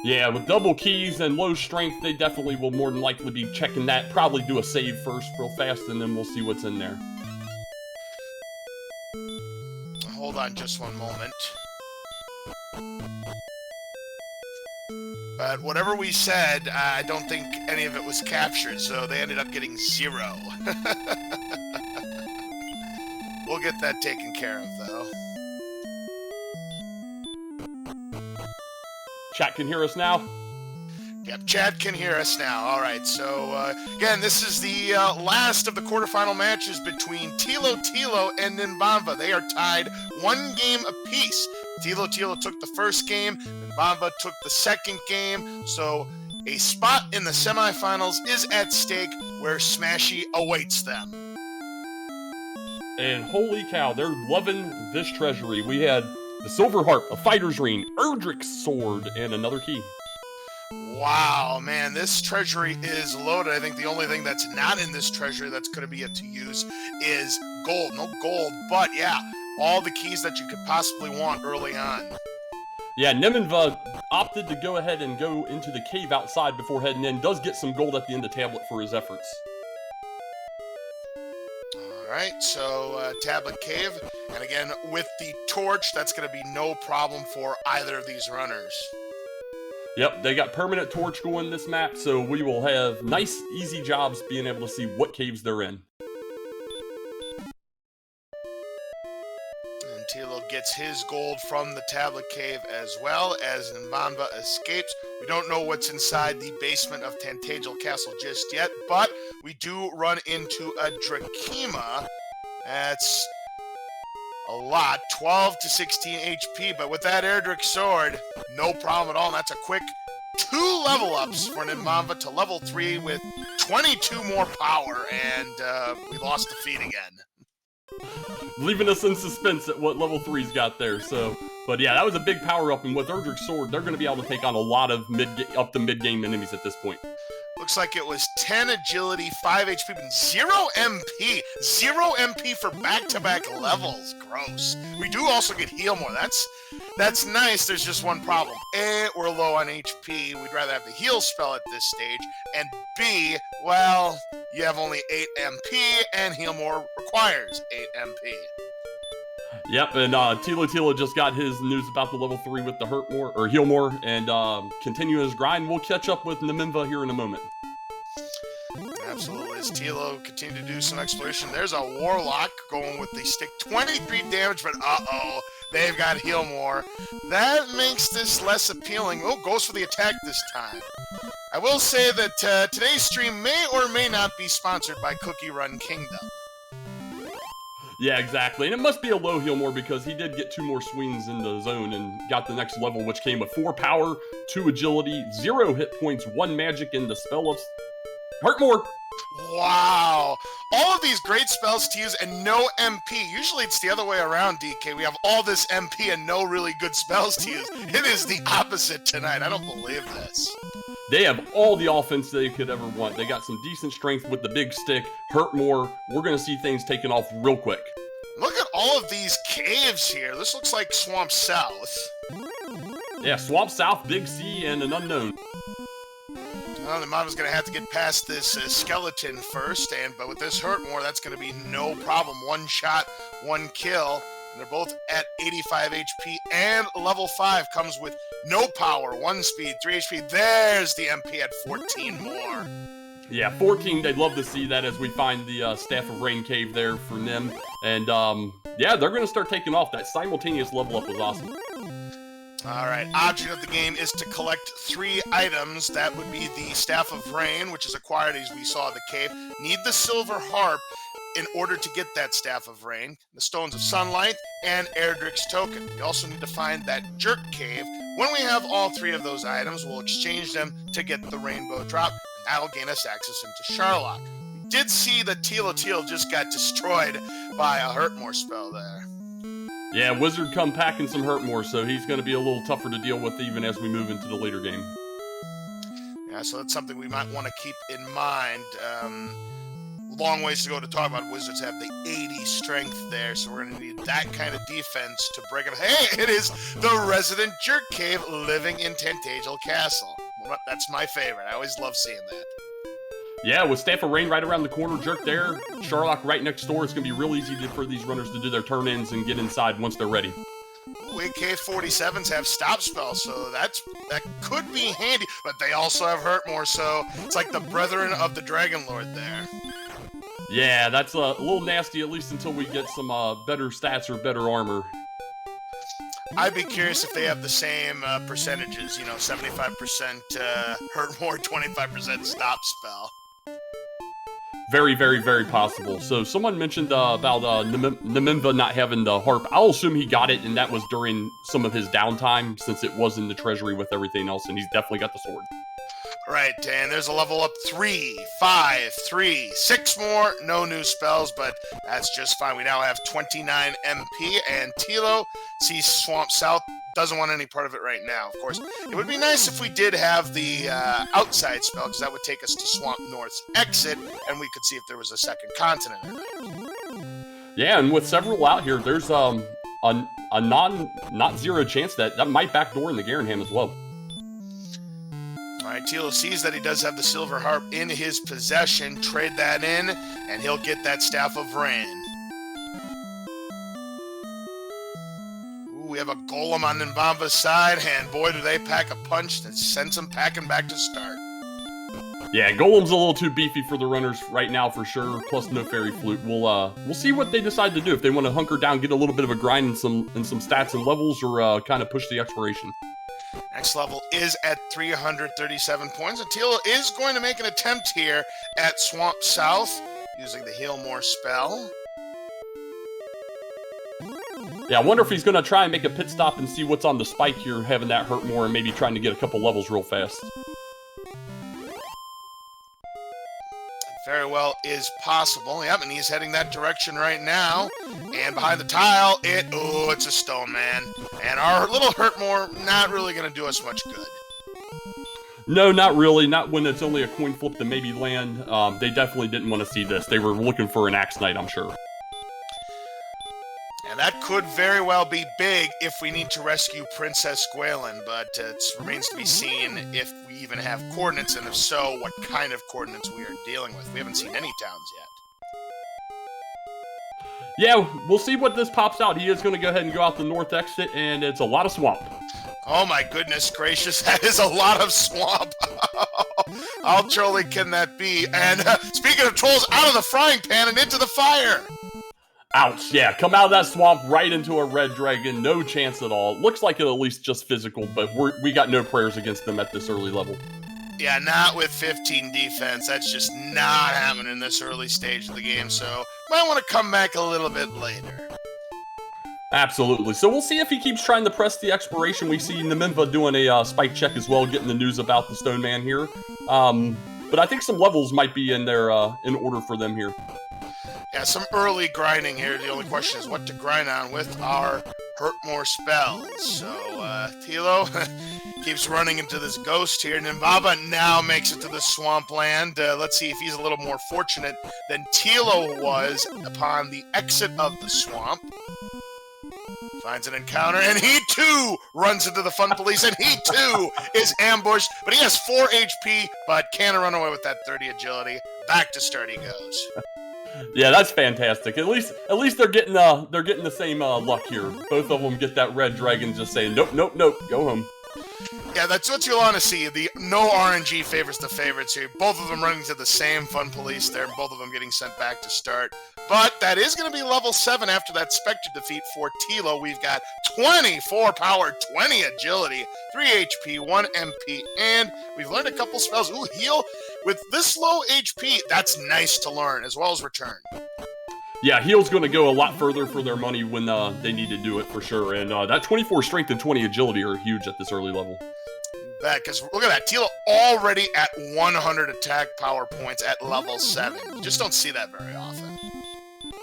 Yeah, with double keys and low strength, they definitely will more than likely be checking that. Probably do a save first real fast, and then we'll see what's in there. Hold on just one moment. But whatever we said, I don't think any of it was captured, so they ended up getting 0. We'll get that taken care of, though. Chat can hear us now? Yep, chat can hear us now. All right, so again, this is the last of the quarterfinal matches between Thilotilo and Nimanva. They are tied 1 game apiece. Thilotilo took the first game, Nimanva took the second game, so a spot in the semifinals is at stake where Smashy awaits them. And holy cow, they're loving this treasury. We had the Silver Harp, a Fighter's Ring, Erdrick's Sword, and another key. Wow, man, this treasury is loaded. I think the only thing that's not in this treasury that's going to be yet to use is gold. No gold, but yeah, all the keys that you could possibly want early on. Yeah, Nimanva opted to go ahead and go into the cave outside before heading in. Does get some gold at the end of tablet for his efforts. Alright, so Tablet Cave, and again, with the torch, that's going to be no problem for either of these runners. Yep, they got permanent torch going this map, so we will have nice, easy jobs being able to see what caves they're in. And Tilo gets his gold from the Tablet Cave as well as Nimanva escapes. We don't know what's inside the basement of Tantagel Castle just yet, but we do run into a Drakima. That's a lot, 12 to 16 HP, but with that Erdrick Sword, no problem at all. And that's a quick 2 level ups for Nimanva to level 3 with 22 more power, and we lost the feed again. Leaving us in suspense at what level 3's got there, so... But yeah, that was a big power up, and with Erdrick's Sword, they're going to be able to take on a lot of up to mid-game enemies at this point. Looks like it was 10 agility, 5 HP, but 0 MP. 0 MP for back-to-back levels. Gross. We do also get heal more. That's nice. There's just one problem. A, we're low on HP. We'd rather have the heal spell at this stage. And B, well, you have only 8 MP, and heal more requires 8 MP. Yep, and Thilotilo just got his news about the level 3 with the heal more, and continue his grind. We'll catch up with Nimanva here in a moment. Absolutely, as Tilo continue to do some exploration. There's a Warlock going with the stick, 23 damage, but uh-oh, they've got heal more. That makes this less appealing. Oh, goes for the attack this time. I will say that today's stream may or may not be sponsored by Cookie Run Kingdom. Yeah, exactly. And it must be a low heal more because he did get 2 more swings in the zone and got the next level, which came with 4 power, 2 agility, 0 hit points, 1 magic, and the spell of Hurt More. Wow. All of these great spells to use and no MP. Usually it's the other way around, DK. We have all this MP and no really good spells to use. It is the opposite tonight. I don't believe this. They have all the offense they could ever want. They got some decent strength with the big stick, hurt more. We're going to see things taken off real quick. Look at all of these caves here. This looks like Swamp South. Yeah, Swamp South, Big C, and an unknown. Well, the Nimanva's going to have to get past this skeleton first, but with this hurt more, that's going to be no problem. 1 shot, 1 kill. And they're both at 85 HP, and level 5 comes with no power, 1 speed, 3 HP. There's the MP at 14 more. Yeah, 14, they'd love to see that as we find the Staff of Rain cave there for Nim. And, yeah, they're going to start taking off. That simultaneous level up was awesome. Alright, object of the game is to collect 3 items. That would be the Staff of Rain, which is acquired as we saw in the cave. Need the Silver Harp in order to get that Staff of Rain, the Stones of Sunlight, and Erdrick's Token. We also need to find that Jerk Cave. When we have all 3 of those items, we'll exchange them to get the Rainbow Drop, and that'll gain us access into Sharlock. We did see that Thilotilo just got destroyed by a Hurtmore spell there. Yeah, Wizard come packing some Hurtmore, so he's going to be a little tougher to deal with even as we move into the later game. Yeah, so that's something we might want to keep in mind. long ways to go to talk about. Wizards have the 80 strength there, so we're going to need that kind of defense to break it. Hey, it is the resident jerk cave living in Tantagel Castle. Well, that's my favorite. I always love seeing that. Yeah, with Staff of Rain right around the corner, Jerk there, Sharlock right next door, it's going to be real easy for these runners to do their turn-ins and get inside once they're ready. AK-47s have stop spells, so that could be handy, but they also have hurt more, so it's like the brethren of the Dragonlord there. Yeah, that's a little nasty, at least until we get some better stats or better armor. I'd be curious if they have the same percentages, 75% hurt more, 25% stop spell. Very, very, very possible. So someone mentioned about Nimanva not having the harp. I'll assume he got it, and that was during some of his downtime, since it was in the treasury with everything else, and he's definitely got the sword. Right, and there's a level up 3, 5, 3, 6 more. No new spells, but that's just fine. We now have 29 MP, and Tilo sees Swamp South. Doesn't want any part of it right now, of course. It would be nice if we did have the outside spell, because that would take us to Swamp North's exit, and we could see if there was a second continent in there. Yeah, and with several out here, there's a not zero chance that might backdoor in the Garenham as well. All right, Tilo sees that he does have the Silver Harp in his possession. Trade that in, and he'll get that Staff of Rain. We have a Golem on Nimanva's side, and boy, do they pack a punch that sends them packing back to start. Yeah, Golem's a little too beefy for the runners right now for sure, plus no Fairy Flute. We'll see what they decide to do, if they want to hunker down, get a little bit of a grind in some stats and levels, or kind of push the expiration. Next level is at 337 points, and Tilo is going to make an attempt here at Swamp South, using the Heal More spell. Yeah, I wonder if he's going to try and make a pit stop and see what's on the spike here, having that hurt more, and maybe trying to get a couple levels real fast. Very well is possible. Yep, and he's heading that direction right now. And behind the tile, it's a stone man. And our little hurt more, not really going to do us much good. No, not really. Not when it's only a coin flip to maybe land. They definitely didn't want to see this. They were looking for an Axe Knight, I'm sure. And that could very well be big if we need to rescue Princess Gwalen, but it remains to be seen if we even have coordinates, and if so, what kind of coordinates we are dealing with. We haven't seen any towns yet. Yeah, we'll see what this pops out. He is going to go ahead and go out the north exit, and it's a lot of swamp. Oh my goodness gracious, that is a lot of swamp. How trolly can that be? And speaking of trolls, out of the frying pan and into the fire. Ouch, yeah, come out of that swamp right into a red dragon. No chance at all. Looks like it at least just physical, but we got no prayers against them at this early level. Yeah, not with 15 defense. That's just not happening in this early stage of the game, so might want to come back a little bit later. Absolutely. So we'll see if he keeps trying to press the expiration. We see Nimanva doing a spike check as well, getting the news about the Stone Man here. But I think some levels might be in there in order for them here. Yeah, some early grinding here. The only question is what to grind on with our hurt more spells. So Tilo keeps running into this ghost here. Nimanva now makes it to the swampland. Let's see if he's a little more fortunate than Tilo was upon the exit of the swamp. Finds an encounter, and he too runs into the fun police, and he too is ambushed. But he has 4 HP, but can't run away with that 30 agility. Back to start he goes. Yeah, that's fantastic. At least they're getting the same luck here. Both of them get that red dragon just saying nope, nope, nope, go home. Yeah, that's what you want to see. The no RNG favors the favorites here. Both of them running to the same fun police there, and both of them getting sent back to start. But that is going to be level 7 after that Spectre defeat for Tilo. We've got 24 power, 20 agility, 3 HP, 1 MP, and we've learned a couple spells. Ooh, heal. With this low HP, that's nice to learn, as well as return. Yeah, heal's going to go a lot further for their money when they need to do it for sure. And that 24 strength and 20 agility are huge at this early level. Because look at that, Tilo already at 100 attack power points at level 7. You just don't see that very often.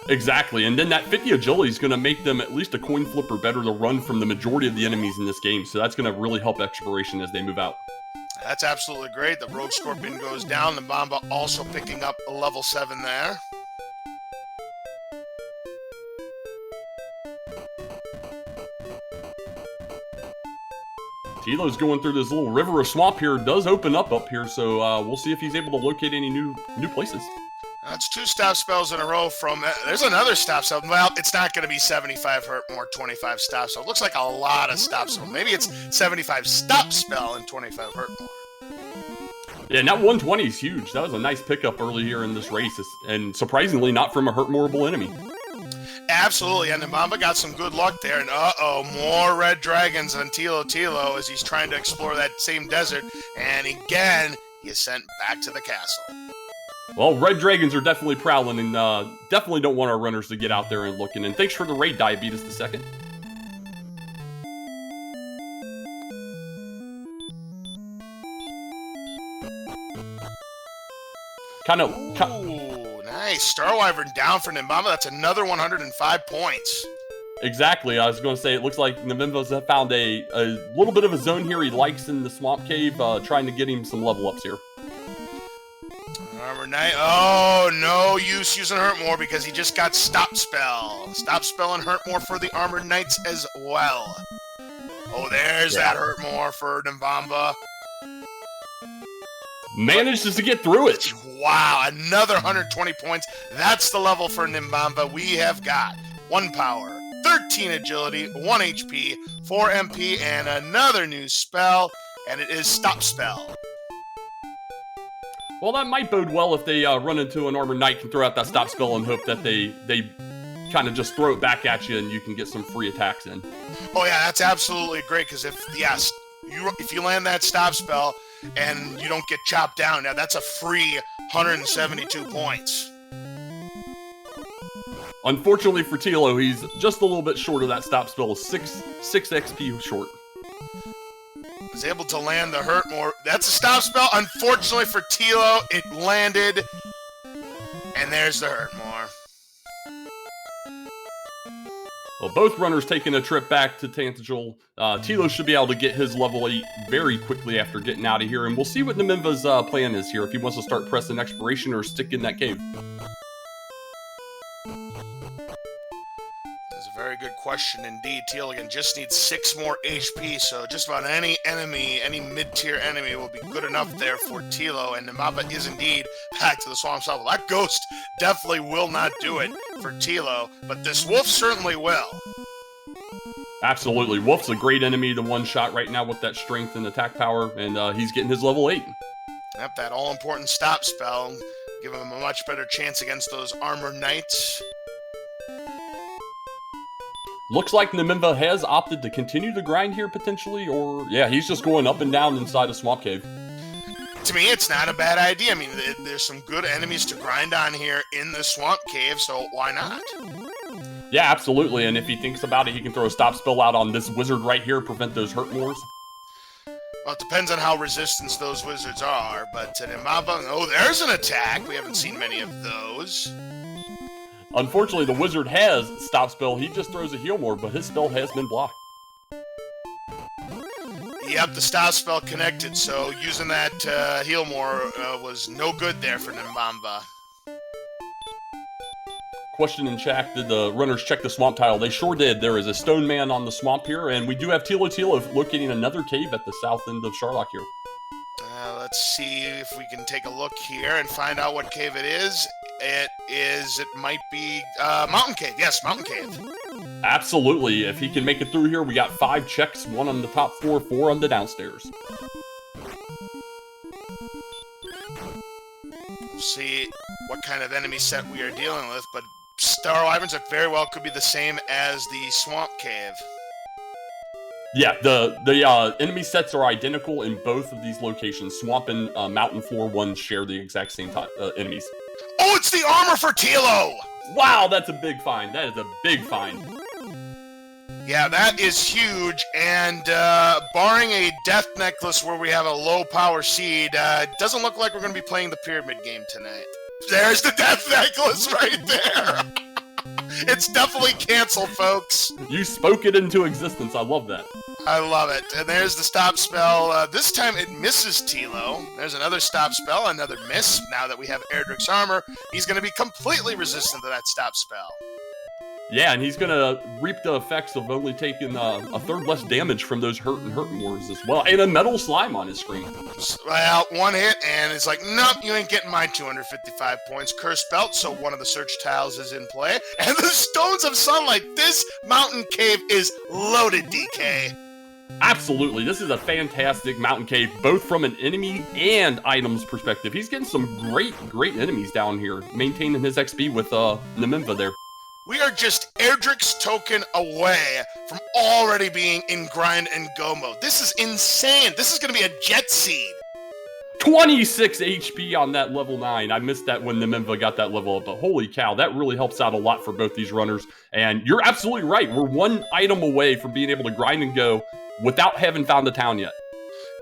Exactly, and then that 50 agility is going to make them at least a coin flip or better to run from the majority of the enemies in this game. So that's going to really help exploration as they move out. That's absolutely great. The Rogue Scorpion goes down. The Nimanva also picking up a level 7 there. Tilo's going through this little river of swamp here. It does open up here, so we'll see if he's able to locate any new places. That's 2 stop spells in a row from... there's another stop spell. Well, it's not going to be 75 hurt more, 25 stop spell. It looks like a lot of stop spell. Maybe it's 75 stop spell and 25 hurt more. Yeah, now 120 is huge. That was a nice pickup early here in this race, and surprisingly not from a hurt moreable enemy. Absolutely, and Nimanva got some good luck there, and more red dragons on Thilotilo as he's trying to explore that same desert, and again, he is sent back to the castle. Well, red dragons are definitely prowling, and definitely don't want our runners to get out there and looking, and thanks for the raid, Diabetes the Second. Ooh, nice. Star Wyvern down for Nimanva. That's another 105 points. Exactly. I was going to say, it looks like Nimanva's found a little bit of a zone here he likes in the swamp cave, trying to get him some level ups here. Armor Knight. Oh, no use using Hurt More because he just got Stop Spell. Stop Spell and Hurt More for the Armored Knights as well. Oh, there's that Hurt More for Nimanva. Manages to get through it. Wow, another 120 points. That's the level for Nimanva. We have got 1 power, 13 agility, 1 HP, 4 MP, and another new spell, and it is Stop Spell. Well, that might bode well if they run into an Armored Knight and throw out that Stop Spell and hope that they kind of just throw it back at you and you can get some free attacks in. Oh yeah, that's absolutely great, because if you land that Stop Spell and you don't get chopped down, now that's a free 172 points. Unfortunately for Tilo, he's just a little bit short of that Stop Spell, 6 XP short. Was able to land the Hurt More. That's a Stop Spell. Unfortunately for Tilo, it landed. And there's the Hurt More. Well, both runners taking a trip back to Tantagel. Tilo should be able to get his level 8 very quickly after getting out of here, and we'll see what Nimanva's plan is here, if he wants to start pressing Exploration or stick in that cave. That's a very good question indeed. Tilo again just needs 6 more HP, so just about any enemy, any mid-tier enemy will be good enough there for Tilo, and Nimanva is indeed back to the Swamp level. That Ghost definitely will not do it for Tilo, but this Wolf certainly will. Absolutely. Wolf's a great enemy to one-shot right now with that strength and attack power, and he's getting his level 8. Yep, that all-important Stop Spell. Give him a much better chance against those Armor Knights. Looks like Nimanva has opted to continue the grind here, potentially, or, yeah, he's just going up and down inside a swamp cave. To me, it's not a bad idea. I mean, there's some good enemies to grind on here in the swamp cave, so why not? Yeah, absolutely, and if he thinks about it, he can throw a Stop Spell out on this wizard right here, prevent those Hurt Mores. Well, it depends on how resistant those wizards are, but Nimanva, oh, there's an attack. We haven't seen many of those. Unfortunately, the wizard has Stop Spell. He just throws a Heal More, but his spell has been blocked. Yep, the Stop Spell connected, so using that Heal More was no good there for Nimanva. Question in chat, did the runners check the swamp tile? They sure did. There is a stone man on the swamp here, and we do have Thilotilo locating another cave at the south end of Sharlock here. Let's see if we can take a look here and find out what cave it is. It might be Mountain Cave. Yes, Mountain Cave. Absolutely. If he can make it through here, we got 5 checks, 1 on the top floor, 4 on the downstairs. We'll see what kind of enemy set we are dealing with, but Star Wyverns very well could be the same as the Swamp Cave. Yeah, the enemy sets are identical in both of these locations. Swamp and Mountain Floor 1 share the exact same enemies. Oh, it's the armor for Tilo! Wow, that's a big find. That is a big find. Yeah, that is huge, and barring a death necklace where we have a low power seed, it doesn't look like we're going to be playing the pyramid game tonight. There's the death necklace right there! It's definitely canceled, folks. You spoke it into existence. I love that. I love it. And there's the Stop Spell. This time it misses Tilo. There's another Stop Spell, another miss. Now that we have Erdrick's armor, he's going to be completely resistant to that Stop Spell. Yeah, and he's going to reap the effects of only taking a third less damage from those hurt wars as well. And a metal slime on his screen. Well, one hit, and it's like, nope, you ain't getting my 255 points. Curse Belt, so one of the search tiles is in play. And the Stones of Sunlight. This mountain cave is loaded, DK. Absolutely. This is a fantastic mountain cave, both from an enemy and items perspective. He's getting some great enemies down here, maintaining his XP with Nimanva there. We are just Erdrick's token away from already being in grind and go mode. This is insane. This is going to be a jet seed. 26 HP on that level 9. I missed that when Nimanva got that level up, but holy cow, that really helps out a lot for both these runners. And you're absolutely right. We're one item away from being able to grind and go without having found a town yet.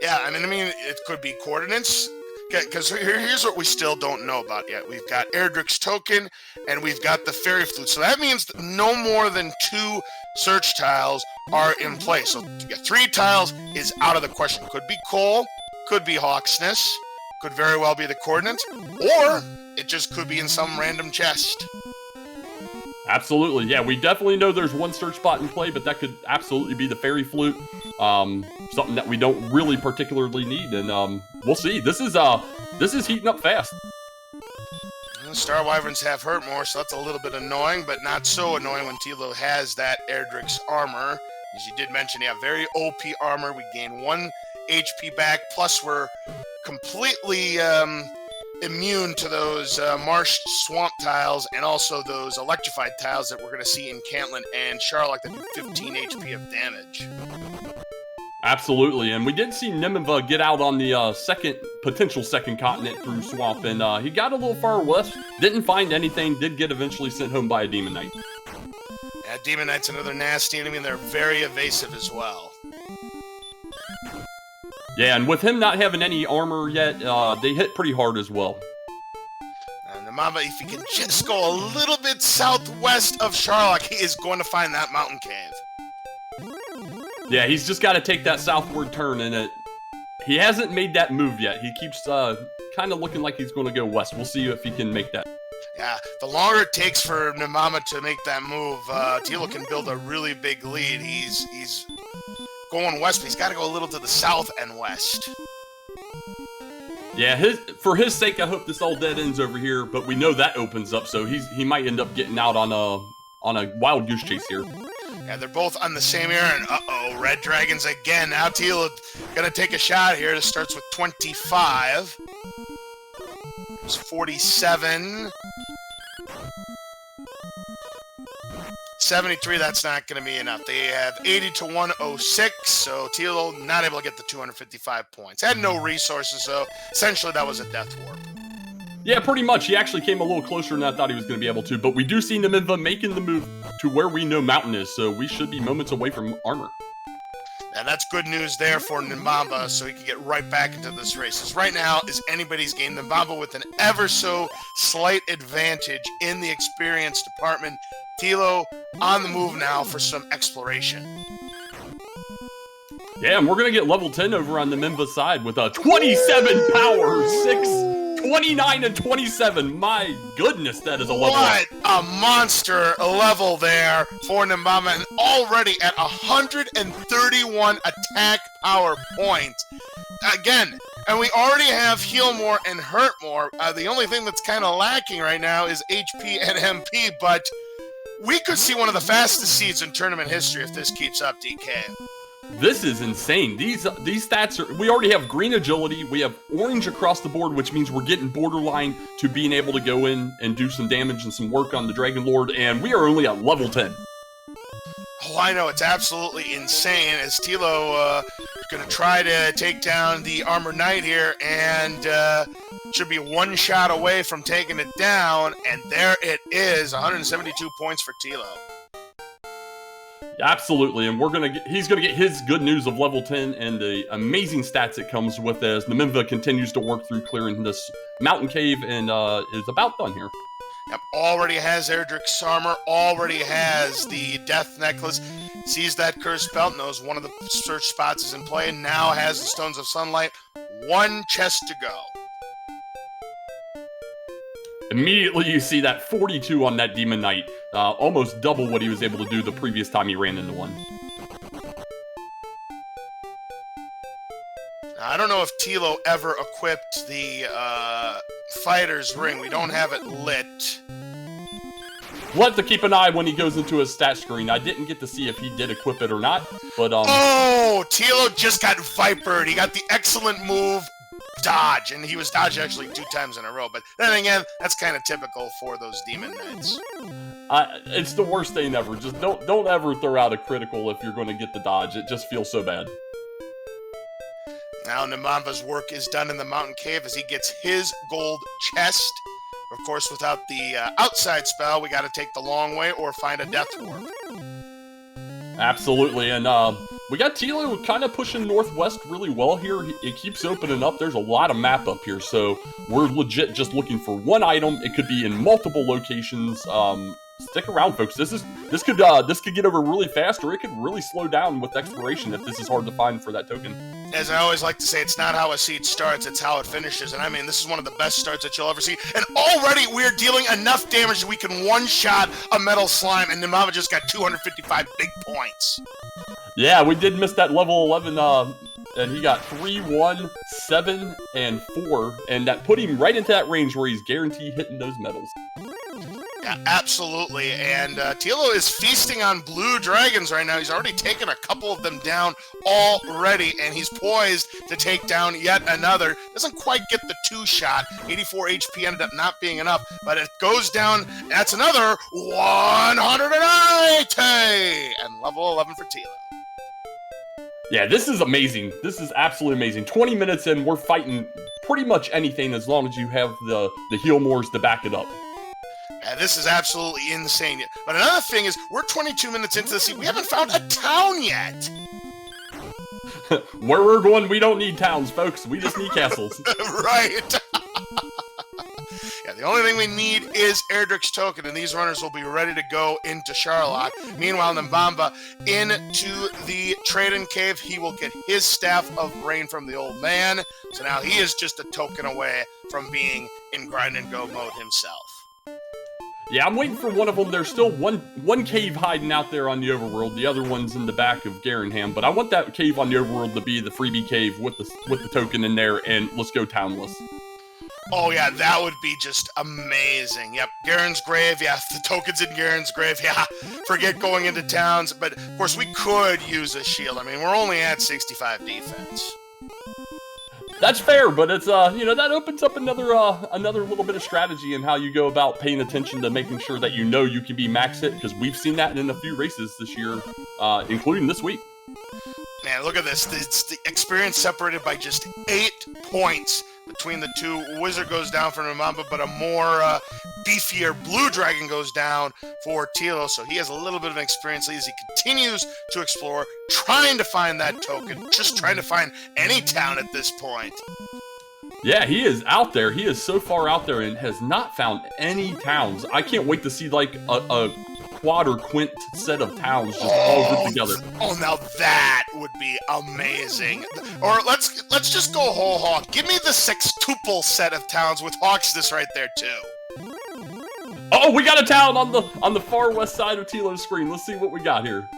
Yeah, I mean, it could be coordinates. Because here's what we still don't know about yet. We've got Erdrick's token, and we've got the fairy flute. So that means that no more than 2 search tiles are in play. So 3 tiles is out of the question. Could be Cole, could be Hawksness, could very well be the coordinates, or it just could be in some random chest. Absolutely, yeah. We definitely know there's one search spot in play, but that could absolutely be the fairy flute. Something that we don't really particularly need, and we'll see. This is heating up fast. Star Wyverns have hurt more, so that's a little bit annoying, but not so annoying when Tilo has that Erdrick's armor. As you did mention, yeah, very OP armor. We gain 1 HP back, plus we're completely immune to those marsh swamp tiles and also those electrified tiles that we're going to see in Cantlin and Charlock that do 15 HP of damage. Absolutely, and we did see Nimanva get out on the potential second continent through Swamp, and he got a little far west, didn't find anything, did get eventually sent home by a Demon Knight. Yeah, Demon Knight's another nasty enemy, and they're very evasive as well. Yeah, and with him not having any armor yet, they hit pretty hard as well. And Nimanva, if he can just go a little bit southwest of Charlock, he is going to find that mountain cave. Yeah, he's just got to take that southward turn, and he hasn't made that move yet. He keeps kind of looking like he's going to go west. We'll see if he can make that. Yeah, the longer it takes for Nimanva to make that move, Tilo can build a really big lead. He's going west, but he's got to go a little to the south and west. Yeah, for his sake, I hope this all dead ends over here, but we know that opens up, so he might end up getting out on a wild goose chase here. Yeah, they're both on the same air, and uh-oh, Red Dragons again. Now Tilo gonna take a shot here. This starts with 25. It's 47. 73, that's not going to be enough. They have 80 to 106, so Tilo not able to get the 255 points. Had no resources, so essentially that was a death warp. Yeah, pretty much. He actually came a little closer than I thought he was going to be able to, but we do see Nimanva making the move to where we know Mountain is, so we should be moments away from armor. And that's good news there for Nimanva, so he can get right back into this race. As right now is anybody's game. Nimanva with an ever so slight advantage in the experience department. Tilo on the move now for some exploration. Yeah, and we're going to get level 10 over on the Nimanva side with a 27 power, 6, 29, and 27. My goodness, that is a level. What a monster level there for Nimanva, and already at 131 attack power points. Again, and we already have heal more and hurt more. The only thing that's kind of lacking right now is HP and MP, but we could see one of the fastest seeds in tournament history if this keeps up, DK. This is insane. These stats are... We already have green agility. We have orange across the board, which means we're getting borderline to being able to go in and do some damage and some work on the Dragonlord, and we are only at level 10. Oh, I know. It's absolutely insane as Tilo going to try to take down the Armored Knight here, and should be one shot away from taking it down, and there it is, 172 points for Tilo. Absolutely, and he's gonna get his good news of level 10 and the amazing stats it comes with as Nimanva continues to work through clearing this mountain cave and is about done here. Yep, already has Erdrick's armor, already has the death necklace, sees that cursed belt, knows one of the search spots is in play, and now has the stones of sunlight. One chest to go. Immediately you see that 42 on that Demon Knight, almost double what he was able to do the previous time he ran into one. I don't know if Tilo ever equipped the fighter's ring. We don't have it lit. We'll have to keep an eye when he goes into his stat screen. I didn't get to see if he did equip it or not, but Oh, Tilo just got vipered. He got the excellent move, dodge, and he was dodged actually 2 times in a row. But then again, that's kind of typical for those Demon Knights. It's the worst thing ever. Just don't ever throw out a critical if you're going to get the dodge. It just feels so bad. Now Nimanva's work is done in the mountain cave as he gets his gold chest. Of course, without the outside spell, we got to take the long way or find a death warp. Absolutely, and we got Tilo kind of pushing northwest really well here. It keeps opening up. There's a lot of map up here, so we're legit just looking for one item. It could be in multiple locations. Stick around, folks. This could get over really fast, or it could really slow down with exploration if this is hard to find for that token. As I always like to say, it's not how a seed starts, it's how it finishes. And I mean, this is one of the best starts that you'll ever see. And already we're dealing enough damage that we can one-shot a metal slime, and Nimanva just got 255 big points. Yeah, we did miss that level 11, and he got 3, 1, 7, and 4, and that put him right into that range where he's guaranteed hitting those medals. Yeah, absolutely, and Tilo is feasting on blue dragons right now. He's already taken a couple of them down already, and he's poised to take down yet another. Doesn't quite get the 2-shot. 84 HP ended up not being enough, but it goes down. That's another 180! And level 11 for Tilo. Yeah, this is amazing. This is absolutely amazing. 20 minutes in, we're fighting pretty much anything as long as you have the heal mores to back it up. Yeah, this is absolutely insane. But another thing is, we're 22 minutes into the scene. We haven't found a town yet. Where we're going, we don't need towns, folks. We just need castles. Right. Yeah, the only thing we need is Erdrick's token, and these runners will be ready to go into Charlotte. Meanwhile, Nimanva into the Trading Cave. He will get his Staff of Rain from the old man. So now he is just a token away from being in grind and go mode himself. Yeah, I'm waiting for one of them. There's still one cave hiding out there on the overworld. The other one's in the back of Garenham, but I want that cave on the overworld to be the freebie cave with the token in there, and let's go townless. Oh yeah, that would be just amazing. Yep, Garen's Grave, yeah, the token's in Garen's Grave, yeah. Forget going into towns, but of course we could use a shield. I mean, we're only at 65 defense. That's fair, but it's that opens up another little bit of strategy in how you go about paying attention to making sure that you can be max hit, because we've seen that in a few races this year, including this week. Man, look at this. It's the experience separated by just 8 points between the two. Wizard goes down for Nimanva, but a more beefier Blue Dragon goes down for Tilo, so he has a little bit of an experience as he continues to explore, trying to find that token, just trying to find any town at this point. Yeah, he is out there. He is so far out there and has not found any towns. I can't wait to see like a quad or quint set of towns just all grouped together. Oh, now that would be amazing. Or let's just go whole hog. Give me the sextuple set of towns with Hawksness right there too. Oh, we got a town on the far west side of Tilo's screen. Let's see what we got here.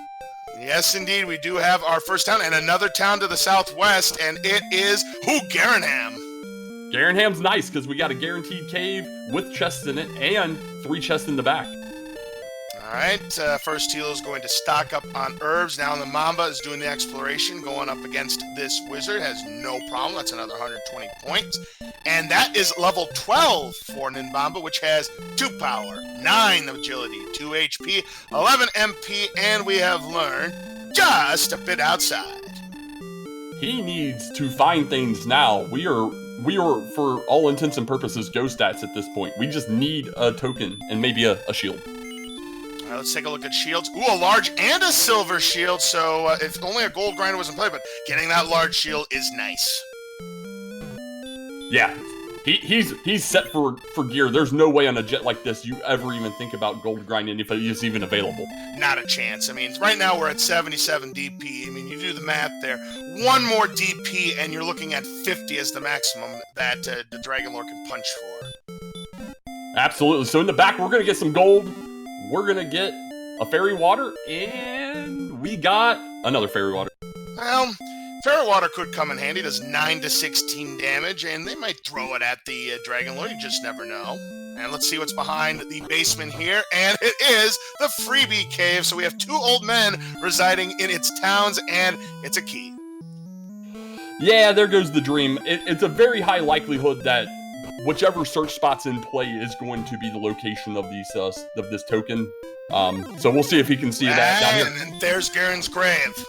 Yes, indeed, we do have our first town and another town to the southwest, and it is Garenham. Garenham's nice because we got a guaranteed cave with chests in it and 3 chests in the back. Alright, first Tilo's going to stock up on herbs. Now Nimanva is doing the exploration, going up against this wizard. Has no problem. That's another 120 points. And that is level 12 for Nimanva, which has 2 power, 9 agility, 2 HP, 11 MP, and we have learned just a bit outside. He needs to find things now. We are, for all intents and purposes, go stats at this point. We just need a token and maybe a shield. All right, let's take a look at shields. Ooh, a large and a silver shield, so if only a gold grinder was in play, but getting that large shield is nice. Yeah, he's set for gear. There's no way on a jet like this you ever even think about gold grinding if it is even available. Not a chance. I mean, right now we're at 77 DP. I mean, you do the math there. 1 more DP and you're looking at 50 as the maximum that the Dragonlord can punch for. Absolutely. So in the back, we're going to get some gold. We're going to get a fairy water, and we got another fairy water. Well, fairy water could come in handy. Does 9 to 16 damage, and they might throw it at the Dragonlord. You just never know. And let's see what's behind the basement here. And it is the freebie cave. So we have 2 old men residing in its towns, and it's a key. Yeah, there goes the dream. It's a very high likelihood that whichever search spot's in play is going to be the location of these of this token. So we'll see if he can see that down here. And there's Garen's grave.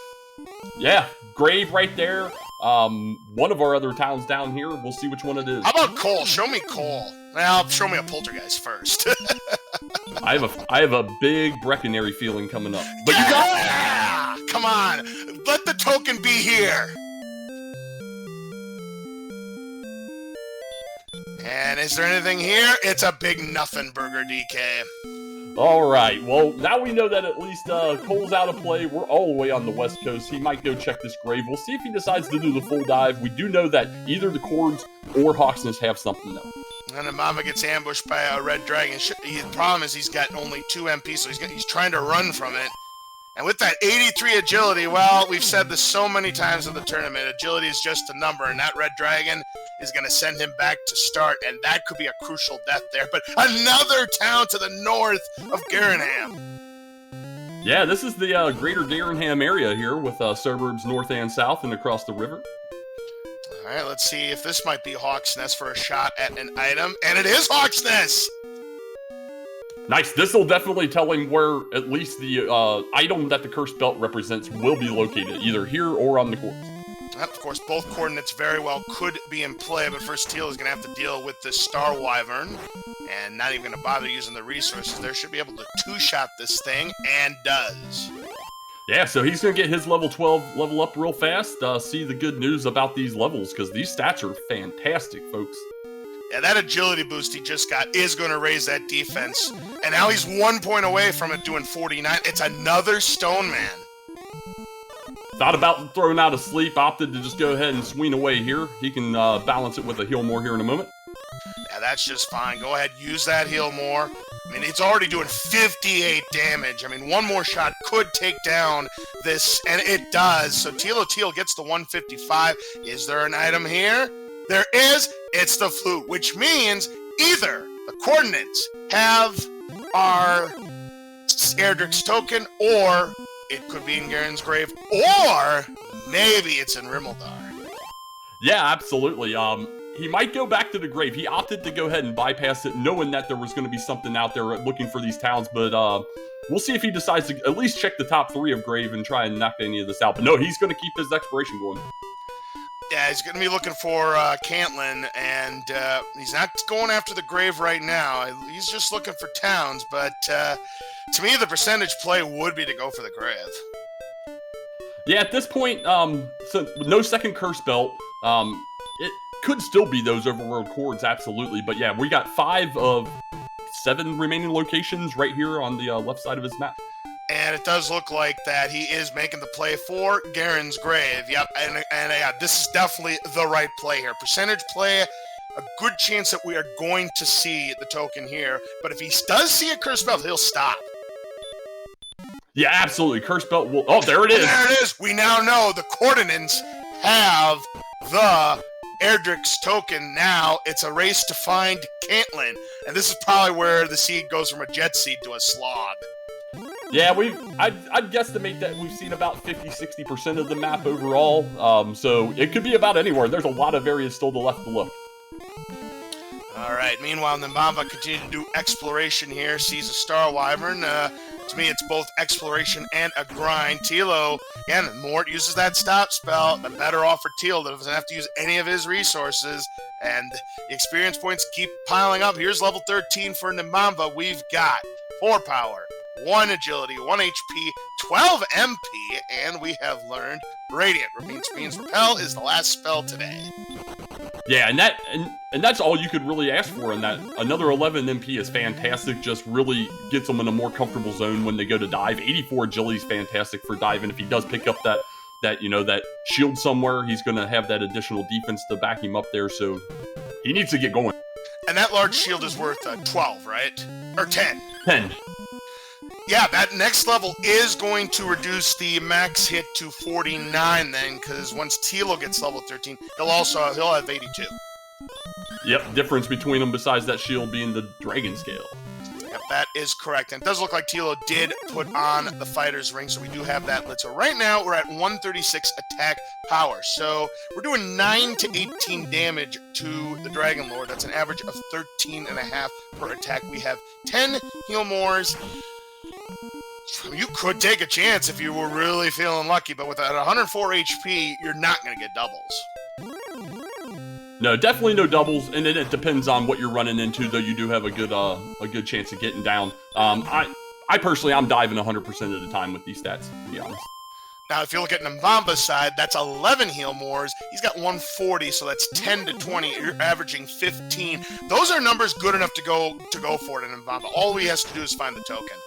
Yeah, grave right there. One of our other towns down here. We'll see which one it is. How about coal? Show me coal. Well, show me a poltergeist first. I have a big Breckenary feeling coming up. But you got it! Come on, let the token be here. And is there anything here? It's a big nothing burger, DK. All right. Well, now we know that at least Cole's out of play. We're all the way on the West Coast. He might go check this grave. We'll see if he decides to do the full dive. We do know that either the Cords or Hawksness have something, though. And Nimanva gets ambushed by a red dragon. The problem is he's got only 2 MP, so he's trying to run from it. And with that 83 agility, well, we've said this so many times in the tournament, agility is just a number, and that red dragon is going to send him back to start, and that could be a crucial death there. But another town to the north of Garenham. Yeah, this is the greater Garenham area here with suburbs north and south and across the river. All right, let's see if this might be Hawk's Nest for a shot at an item, and it is Hawk's Nest! Nice. This will definitely tell him where at least the item that the cursed belt represents will be located, either here or on the course. Of course, both coordinates very well could be in play, but first Teal is going to have to deal with this Star Wyvern, and not even going to bother using the resources. There should be able to 2-shot this thing, and does. Yeah, so he's going to get his level 12 level up real fast. See the good news about these levels, because these stats are fantastic, folks. Yeah, that agility boost he just got is going to raise that defense. And now he's 1 point away from it doing 49. It's another Stone Man. Thought about throwing out a sleep, opted to just go ahead and swing away here. He can balance it with a heal more here in a moment. Yeah, that's just fine. Go ahead, use that heal more. I mean, it's already doing 58 damage. I mean, one more shot could take down this, and it does. So Thilotilo gets the 155. Is there an item here? There is. It's the flute, which means either the coordinates have our Erdrick's token, or it could be in Garen's grave, or maybe it's in Rimmeldar. Yeah, absolutely. He might go back to the grave. He opted to go ahead and bypass it, knowing that there was going to be something out there looking for these towns, but we'll see if he decides to at least check the top 3 of grave and try and knock any of this out. But no, he's going to keep his exploration going. Yeah, he's going to be looking for Cantlin, and he's not going after the grave right now. He's just looking for towns, but to me, the percentage play would be to go for the grave. Yeah, at this point, since with no second curse belt, it could still be those overworld chords, absolutely. But yeah, we got 5 of 7 remaining locations right here on the left side of his map. And it does look like that he is making the play for Garen's grave. Yep, and this is definitely the right play here. Percentage play, a good chance that we are going to see the token here. But if he does see a curse belt, he'll stop. Yeah, absolutely. Curse belt will... Oh, there it is. There it is. We now know the coordinates have the Erdrick's token. Now it's a race to find Cantlin. And this is probably where the seed goes from a jet seed to a slog. Yeah, I'd guesstimate that we've seen about 50-60% of the map overall, so it could be about anywhere. There's a lot of areas still to left to look. All right, meanwhile, Nimanva continues to do exploration here, sees a Star Wyvern. To me, it's both exploration and a grind. Tilo, again, Mort uses that stop spell, the better off for Teal that doesn't have to use any of his resources, and the experience points keep piling up. Here's level 13 for Nimanva. We've got 4 power, 1 agility, 1 HP, 12 MP, and we have learned Radiant. Means Repel is the last spell today. Yeah, and that's all you could really ask for in that. Another 11 MP is fantastic, just really gets them in a more comfortable zone when they go to dive. 84 agility is fantastic for diving. If he does pick up that shield somewhere, he's going to have that additional defense to back him up there, so he needs to get going. And that large shield is worth 12, right? Or 10. 10. Yeah, that next level is going to reduce the max hit to 49 then, because once Tilo gets level 13, he'll have 82. Yep, difference between them besides that shield being the dragon scale. Yep, that is correct. And it does look like Tilo did put on the fighter's ring, so we do have that lit. So right now, we're at 136 attack power. So we're doing 9 to 18 damage to the Dragonlord. That's an average of 13.5 per attack. We have 10 heal mores. You could take a chance if you were really feeling lucky, but with at 104 HP, you're not going to get doubles. No, definitely no doubles, and then it depends on what you're running into, though you do have a good chance of getting down. I personally, I'm diving 100% of the time with these stats, to be honest. Now, if you look at Nimanva's side, that's 11 heal mores. He's got 140, so that's 10 to 20. You're averaging 15. Those are numbers good enough to go for it in Nimanva. All he has to do is find the token.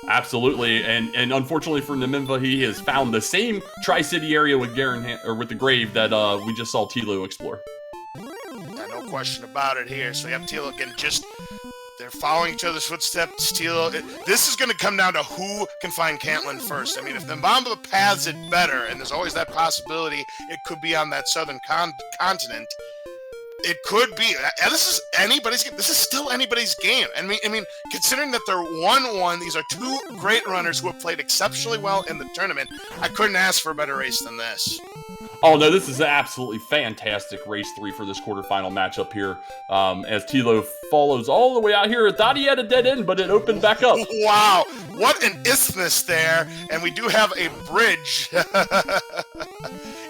Absolutely, and unfortunately for Nimanva, he has found the same Tri-City area with with the grave that we just saw Tilo explore. No question about it here. So you have Tilo again, they're following each other's footsteps. Tilo, this is going to come down to who can find Caitlyn first. I mean, if Nimanva paths it better, and there's always that possibility it could be on that southern continent, it could be. This is anybody's game. This is still anybody's game. I mean, considering that they're 1-1, these are two great runners who have played exceptionally well in the tournament. I couldn't ask for a better race than this. Oh, no, this is an absolutely fantastic race 3 for this quarterfinal matchup here. As Tilo follows all the way out here. I thought he had a dead end, but it opened back up. Wow, what an isthmus there. And we do have a bridge.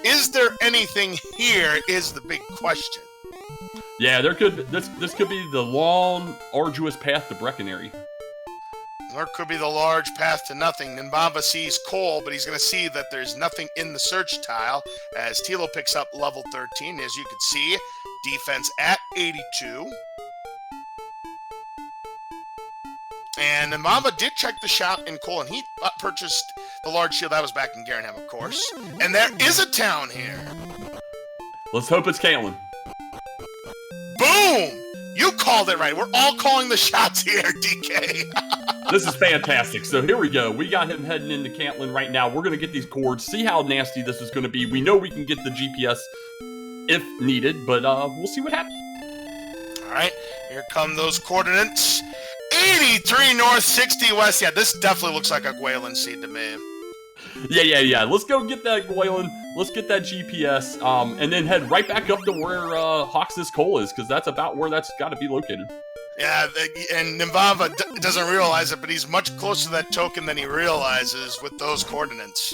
Is there anything here is the big question. Yeah, this could be the long, arduous path to Breckenary. Or it could be the large path to nothing. Nimanva sees Cole, but he's going to see that there's nothing in the search tile as Tilo picks up level 13. As you can see, defense at 82. And Nimanva did check the shop in Cole, and he purchased the large shield. That was back in Garenham, of course. And there is a town here. Let's hope it's Caitlyn. Boom! You called it right. We're all calling the shots here, DK. This is fantastic. So here we go. We got him heading into Caitlyn right now. We're going to get these cords, see how nasty this is going to be. We know we can get the GPS if needed, but we'll see what happens. All right, here come those coordinates. 83 north, 60 west. Yeah, this definitely looks like a Gwaelin seed to me. Yeah. Let's go get that Gwaelin. Let's get that GPS, and then head right back up to where Hawks' Cole is, because that's about where that's got to be located. Yeah, and Nimanva doesn't realize it, but he's much closer to that token than he realizes with those coordinates.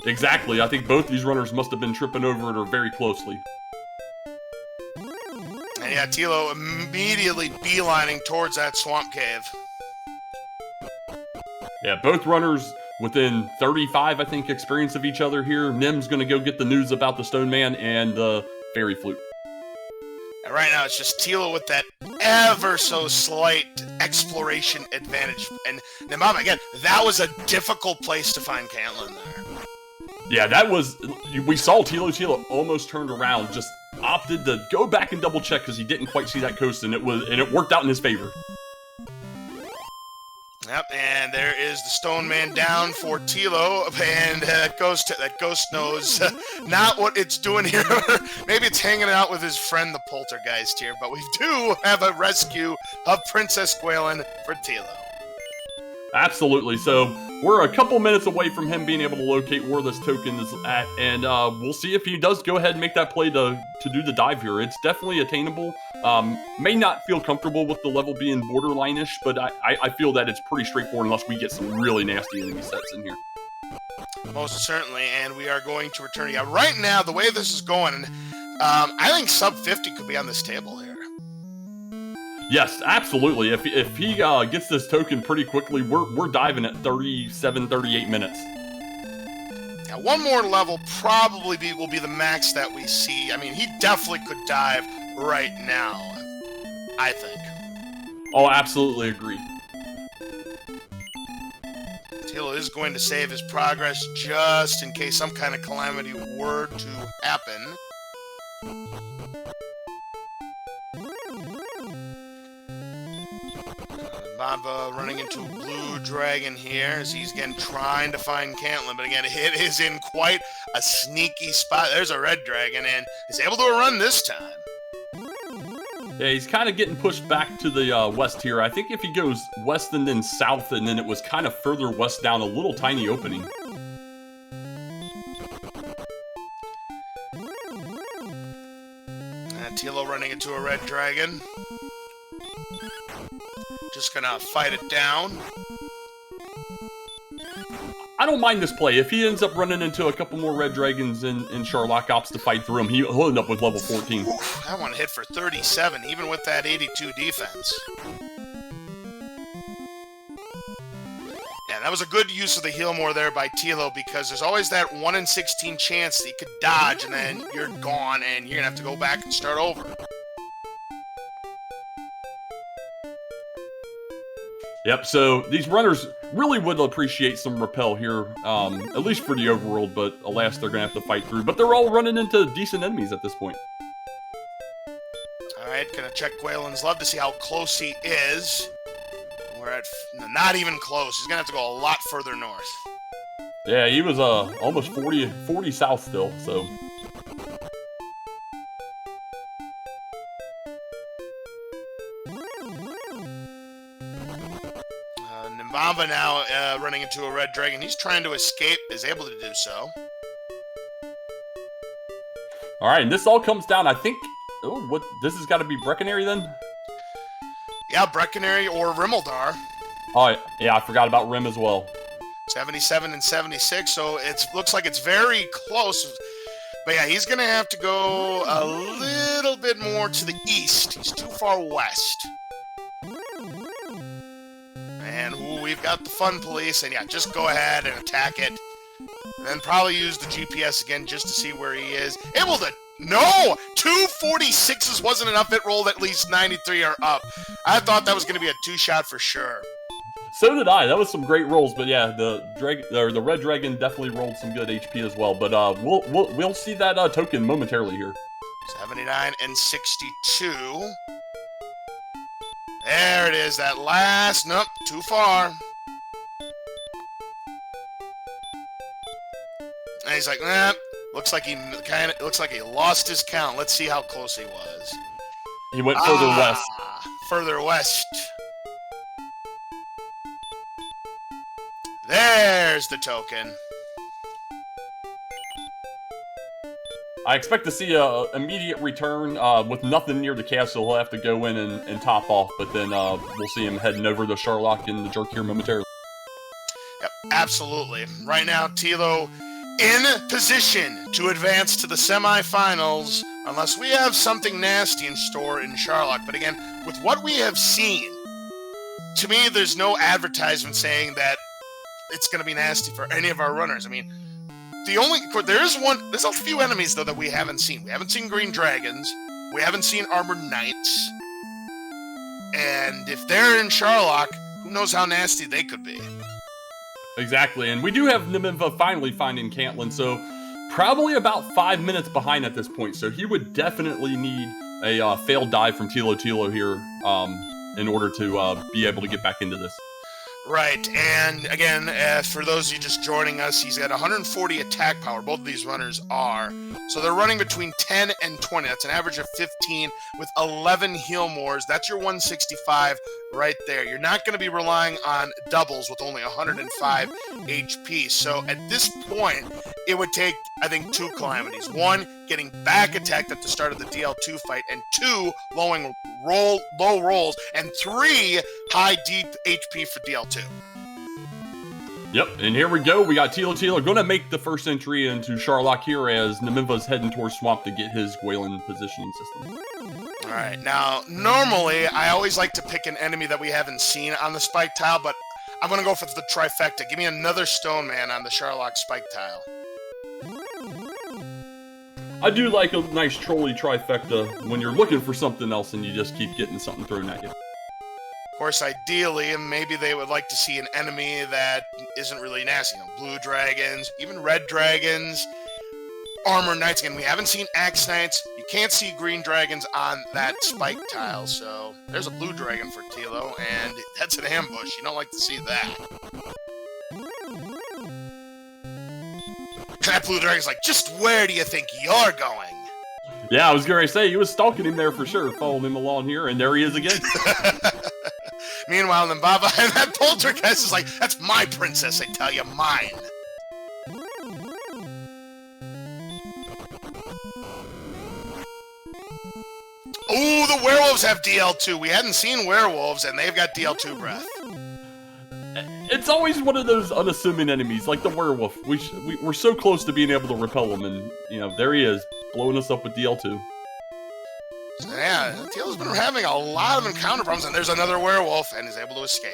Exactly. I think both these runners must have been tripping over it or very closely. And yeah, Tilo immediately beelining towards that swamp cave. Yeah, both runners within 35, I think, experience of each other here. Nim's going to go get the news about the Stone Man and the Fairy Flute. And right now, it's just Tilo with that ever so slight exploration advantage. And Nimanva, again, that was a difficult place to find Caitlyn there. Yeah, that was... We saw Tilo almost turned around, just opted to go back and double check because he didn't quite see that coast, and it worked out in his favor. Yep, and there is the Stone Man down for Tilo, and that ghost knows not what it's doing here. Maybe it's hanging out with his friend, the Poltergeist here, but we do have a rescue of Princess Gwaelin for Tilo. Absolutely. So we're a couple minutes away from him being able to locate where this token is at, and we'll see if he does go ahead and make that play to do the dive here. It's definitely attainable. May not feel comfortable with the level being borderline-ish, but I feel that it's pretty straightforward unless we get some really nasty enemy sets in here. Most certainly, and we are going to return. Yeah, right now, the way this is going, I think sub 50 could be on this table here. Yes, absolutely. If he gets this token pretty quickly, we're diving at 37, 38 minutes. Yeah, one more level probably will be the max that we see. I mean, he definitely could dive right now, I think. Oh, absolutely agree. Tilo is going to save his progress just in case some kind of calamity were to happen. Nimanva running into a blue dragon here as he's again trying to find Cantlin, but again, it is in quite a sneaky spot. There's a red dragon, and is able to run this time. Yeah, he's kind of getting pushed back to the west here. I think if he goes west and then south, and then it was kind of further west down a little tiny opening. Tilo running into a red dragon. Just gonna fight it down. I don't mind this play. If he ends up running into a couple more red dragons and Sherlock opts to fight through him, he'll end up with level 14. Oof, that one hit for 37, even with that 82 defense. Yeah, that was a good use of the heal more there by Tilo, because there's always that 1 in 16 chance that you could dodge and then you're gone and you're gonna have to go back and start over. Yep, so these runners really would appreciate some repel here, at least for the overworld, but alas, they're going to have to fight through. But they're all running into decent enemies at this point. Alright, gonna check Gwaelin's love to see how close he is. We're at not even close. He's gonna have to go a lot further north. Yeah, he was almost 40 south still, so... Nimanva now running into a red dragon. He's trying to escape, is able to do so. Alright, and this all comes down, I think... Oh, what? This has got to be Breckenary then? Yeah, Breckenary or Rimmildar. Oh, yeah, I forgot about Rim as well. 77 and 76, so it looks like it's very close. But yeah, he's going to have to go a little bit more to the east. He's too far west. And we've got the fun police, and yeah, just go ahead and attack it. And then probably use the GPS again just to see where he is. Able to... No! 246s wasn't enough. It rolled at least 93 or up. I thought that was going to be a two-shot for sure. So did I. That was some great rolls, but yeah, the red dragon definitely rolled some good HP as well. But we'll see that token momentarily here. 79 and 62. There it is. That last. Nope, too far. And he's like, nah. Looks like he lost his count. Let's see how close he was. He went further west. Further west. There's the token. I expect to see a immediate return with nothing near the castle. He'll have to go in and top off, but then we'll see him heading over to Sherlock and the Jerk here momentarily. Yep, absolutely. Right now, Tilo in position to advance to the semifinals, unless we have something nasty in store in Sherlock. But again, with what we have seen, to me, there's no advertisement saying that it's going to be nasty for any of our runners. I mean, there's a few enemies, though, that we haven't seen. We haven't seen green dragons. We haven't seen armored knights. And if they're in Sherlock, who knows how nasty they could be. Exactly, and we do have Nimanva finally finding Cantlin, so probably about 5 minutes behind at this point, so he would definitely need a failed dive from Thilotilo here in order to be able to get back into this. Right, and again, for those of you just joining us, he's got 140 attack power. Both of these runners are. So they're running between 10 and 20. That's an average of 15 with 11 heal mores. That's your 165 right there. You're not going to be relying on doubles with only 105 HP. So at this point, it would take, I think, two calamities. One, getting back attacked at the start of the DL2 fight, and two, low rolls, and three, high deep HP for DL2. Yep, and here we go. We got Thilotilo going to make the first entry into Sherlock here as Nimanva's heading towards Swamp to get his Gwaelin positioning system. All right, now, normally, I always like to pick an enemy that we haven't seen on the spike tile, but I'm going to go for the trifecta. Give me another Stone Man on the Sherlock spike tile. I do like a nice trolley trifecta when you're looking for something else and you just keep getting something thrown at you. Of course, ideally, maybe they would like to see an enemy that isn't really nasty. You know, blue dragons, even red dragons. Armor Knights. Again, we haven't seen Axe Knights. You can't see green dragons on that spike tile, so there's a blue dragon for Tilo, and that's an ambush. You don't like to see that. That blue dragon's like, just where do you think you're going? Yeah, I was going to say, he was stalking him there for sure, following him along here, and there he is again. Meanwhile, Nimanva and that poltergeist is like, that's my princess, I tell you, mine. Ooh, the werewolves have DL2. We hadn't seen werewolves, and they've got DL2 breath. It's always one of those unassuming enemies, like the werewolf. We're so close to being able to repel him, and, you know, there he is, blowing us up with DL2. So, yeah, Tilo's been having a lot of encounter problems, and there's another werewolf, and he's able to escape.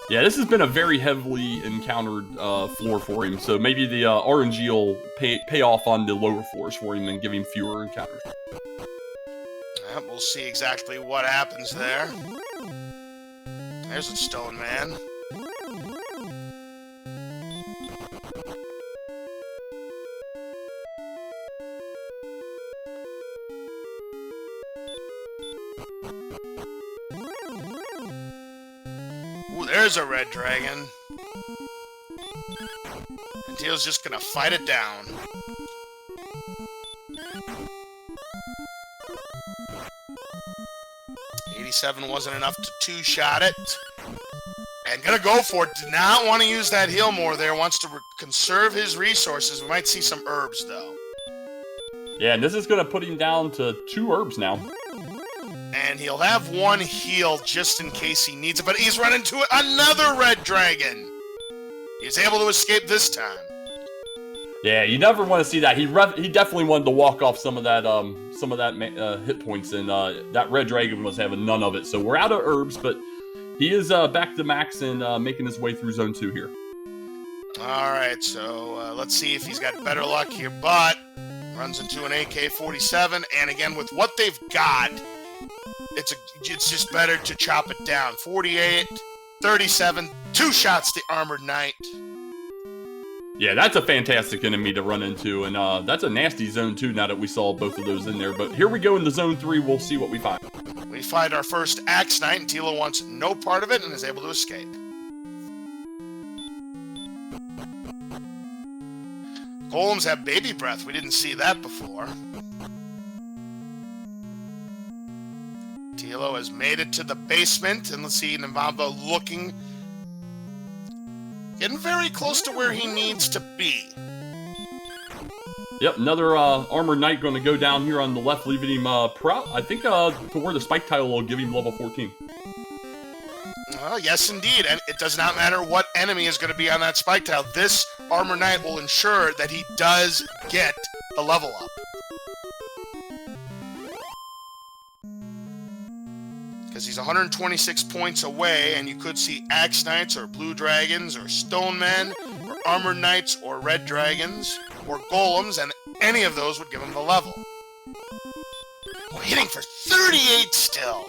Yeah, this has been a very heavily encountered floor for him, so maybe the RNG will pay off on the lower floors for him and give him fewer encounters. Yeah, we'll see exactly what happens there. There's a stone man. Ooh, there's a red dragon. And Teal's just gonna fight it down. .87 wasn't enough to two-shot it. And gonna go for it. Did not want to use that heal more there. Wants to conserve his resources. We might see some herbs, though. Yeah, and this is gonna put him down to 2 herbs now. And he'll have 1 heal just in case he needs it. But he's run into another red dragon. He's able to escape this time. Yeah, you never want to see that. He definitely wanted to walk off some of that hit points, and that red dragon was having none of it. So we're out of herbs, but he is back to max and making his way through Zone 2 here. All right, so let's see if he's got better luck here. But runs into an AK-47, and again, with what they've got, it's just better to chop it down. 48, 37, 2 shots to Armored Knight. Yeah, that's a fantastic enemy to run into, and that's a nasty Zone 2 now that we saw both of those in there. But here we go into Zone 3, we'll see what we find. We find our first Axe Knight, and Tilo wants no part of it and is able to escape. Golems have baby breath. We didn't see that before. Tilo has made it to the basement, and let's see Nimanva looking... getting very close to where he needs to be. Yep, another Armored Knight going to go down here on the left, leaving him, I think, to where the spike tile will give him level 14. Yes, indeed, and it does not matter what enemy is going to be on that spike tile. This Armored Knight will ensure that he does get the level up. Because he's 126 points away, and you could see Axe Knights, or Blue Dragons, or Stone Men, or Armored Knights, or Red Dragons, or Golems, and any of those would give him the level. Oh, hitting for 38 still!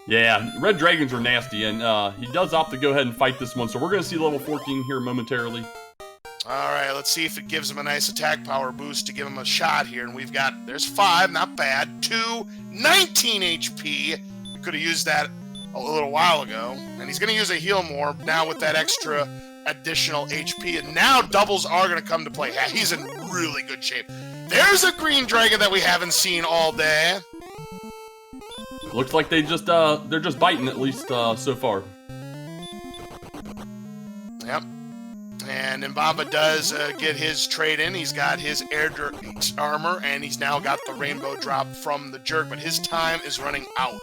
Yeah, Red Dragons are nasty, and he does opt to go ahead and fight this one, so we're going to see level 14 here momentarily. Alright, let's see if it gives him a nice attack power boost to give him a shot here, and we've got, there's 5, not bad, 2, 19 HP. We could have used that a little while ago, and he's going to use a heal more now with that extra additional HP, and now doubles are going to come to play. Yeah, he's in really good shape. There's a green dragon that we haven't seen all day. Looks like they're just biting, at least so far. Yep. And Nimanva does get his trade in. He's got his air armor, and he's now got the rainbow drop from the jerk, but his time is running out.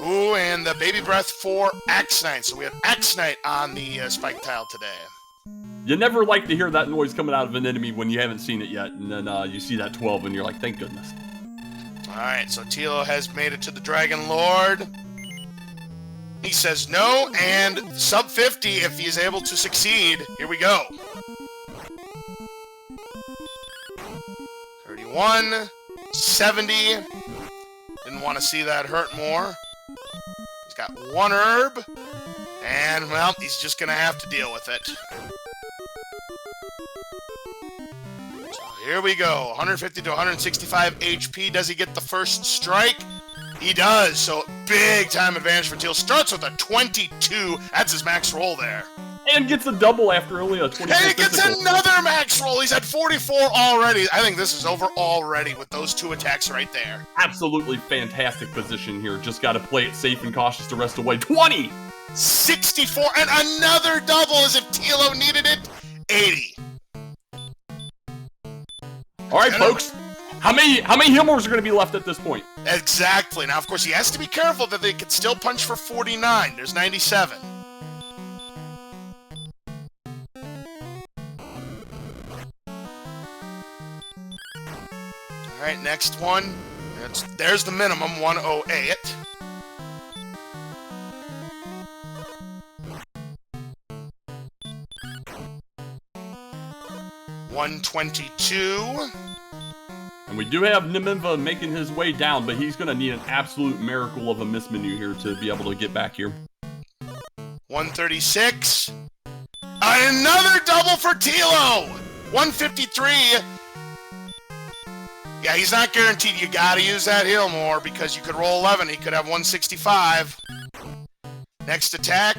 Ooh, and the baby breath for Axe Knight. So we have Axe Knight on the spike tile today. You never like to hear that noise coming out of an enemy when you haven't seen it yet, and then you see that 12 and you're like, thank goodness. Alright, so Tilo has made it to the Dragonlord. He says no, and sub 50 if he's able to succeed. Here we go. 31, 70. Didn't want to see that hurt more. He's got 1 herb. And, well, he's just going to have to deal with it. So here we go. 150 to 165 HP. Does he get the first strike? He does. So big time advantage for Teal. Starts with a 22. That's his max roll there. And gets a double after only a 24 And he gets physical. another max roll. He's at 44 already. I think this is over already with those 2 attacks right there. Absolutely fantastic position here. Just got to play it safe and cautious the rest of the way. 20! 64, and another double as if Tilo needed it. 80. All right, folks. How many Hillmores are going to be left at this point? Exactly. Now, of course, he has to be careful that they can still punch for 49. There's 97. All right, next one. There's the minimum, 108. $122. And we do have Nimanva making his way down, but he's going to need an absolute miracle of a miss menu here to be able to get back here. 136. Another double for Tilo. 153. Yeah, he's not guaranteed. You got to use that heal more because you could roll 11. He could have 165. Next attack.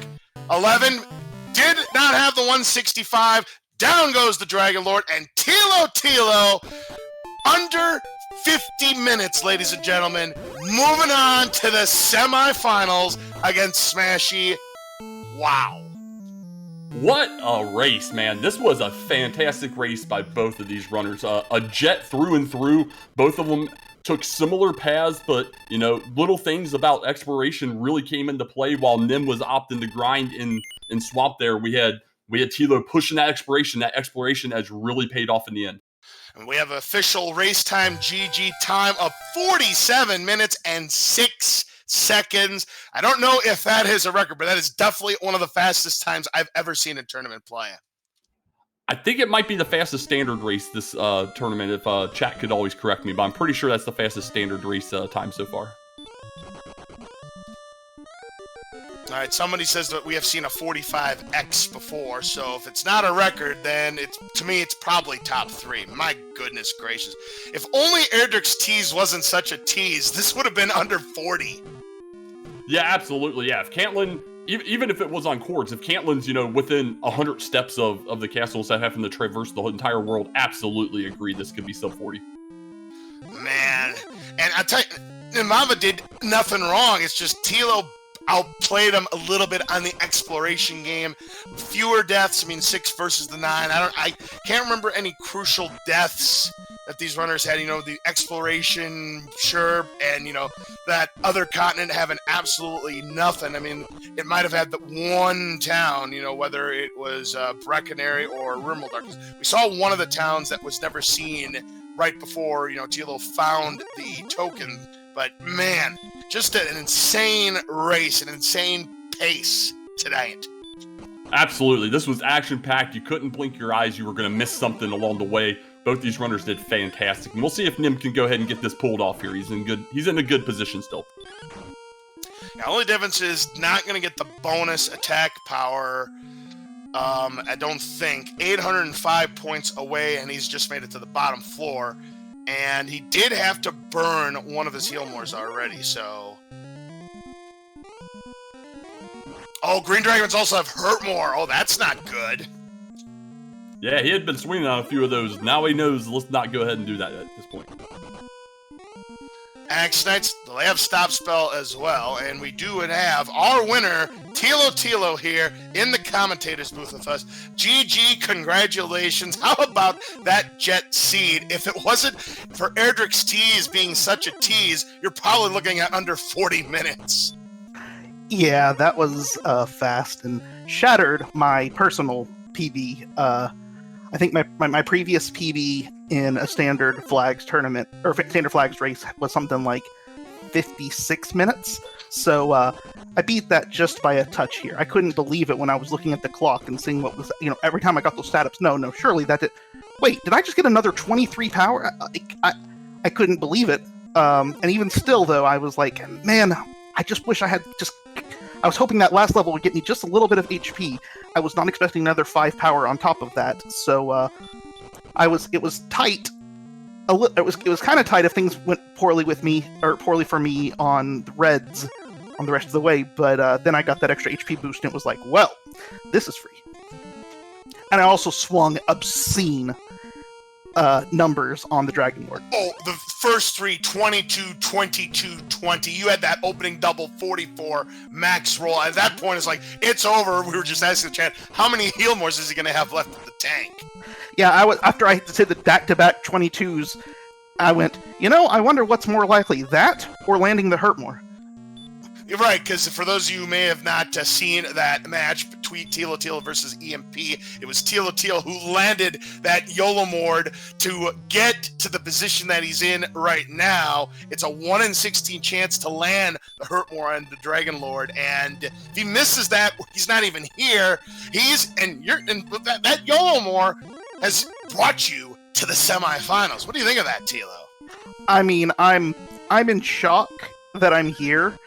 11. Did not have the 165. Down goes the Dragonlord, and Thilotilo under 50 minutes, ladies and gentlemen. Moving on to the semifinals against Smashy. Wow. What a race, man. This was a fantastic race by both of these runners. A jet through and through. Both of them took similar paths, but, you know, little things about exploration really came into play while Nim was opting to grind in swamp there. We had Tilo pushing that exploration edge really paid off in the end. And we have official race time GG time of 47 minutes and 6 seconds. I don't know if that is a record, but that is definitely one of the fastest times I've ever seen in tournament play. I think it might be the fastest standard race this tournament, if chat could always correct me, but I'm pretty sure that's the fastest standard race time so far. All right, somebody says that we have seen a 45X before, so if it's not a record, then to me it's probably top 3. My goodness gracious. If only Erdrick's tease wasn't such a tease, this would have been under 40. Yeah, absolutely, yeah. If Cantlin, even if it was on cords, if Cantlin's, you know, within 100 steps of the castle instead of having to traverse the entire world, absolutely agree this could be sub 40. Man, and I tell you, Nimanva did nothing wrong. It's just Tilo outplayed him a little bit on the exploration game. Fewer deaths, I mean 6 versus the 9. I can't remember any crucial deaths that these runners had. You know, the exploration, sure, and you know, that other continent having absolutely nothing. I mean, it might have had the one town, you know, whether it was Breckenary or Rimmelsdorf. We saw one of the towns that was never seen right before, you know, Tilo found the token. But man, just an insane race, an insane pace tonight. Absolutely. This was action-packed. You couldn't blink your eyes. You were going to miss something along the way. Both these runners did fantastic. And we'll see if Nim can go ahead and get this pulled off here. He's in a good position still. The only difference is not going to get the bonus attack power. I don't think. 805 points away, and he's just made it to the bottom floor. And he did have to burn one of his Healmores already, so... Oh, Green Dragons also have Hurt More. Oh, that's not good. Yeah, he had been swinging on a few of those. Now he knows, let's not go ahead and do that at this point. Axe Knights, they have Stop Spell as well, and we do have our winner, Thilotilo, here in the commentator's booth with us. GG, congratulations. How about that Jet Seed? If it wasn't for Erdrick's tease being such a tease, you're probably looking at under 40 minutes. Yeah, that was fast and shattered my personal PB. I think my previous PB in a standard flags tournament, or standard flags race, was something like 56 minutes. So I beat that just by a touch here. I couldn't believe it when I was looking at the clock and seeing what was, you know, every time I got those stat-ups. No, surely that did. Wait, did I just get another 23 power? I couldn't believe it. And even still, though, I was like, man, I just wish I had just I was hoping that last level would get me just a little bit of HP. I was not expecting another 5 power on top of that, so it was tight. It was kind of tight if things went poorly for me on the reds on the rest of the way, but then I got that extra HP boost and it was like, well, this is free. And I also swung obscene numbers on the Dragonlord. Oh, the first three, 22, 22, 20. You had that opening double 44 max roll. At that point, it's like, it's over. We were just asking the chat, how many heal mores is he going to have left in the tank? Yeah, after I did the back-to-back 22s, I went, I wonder what's more likely, that or landing the hurt more. You're right, because for those of you who may have not seen that match between Thilotilo versus EMP, it was Thilotilo who landed that Yolomord to get to the position that he's in right now. It's a 1 in 16 chance to land the Hurtmore on the Dragonlord, and if he misses that, he's not even here. That Yolomord has brought you to the semifinals. What do you think of that, Tilo? I mean, I'm in shock that I'm here.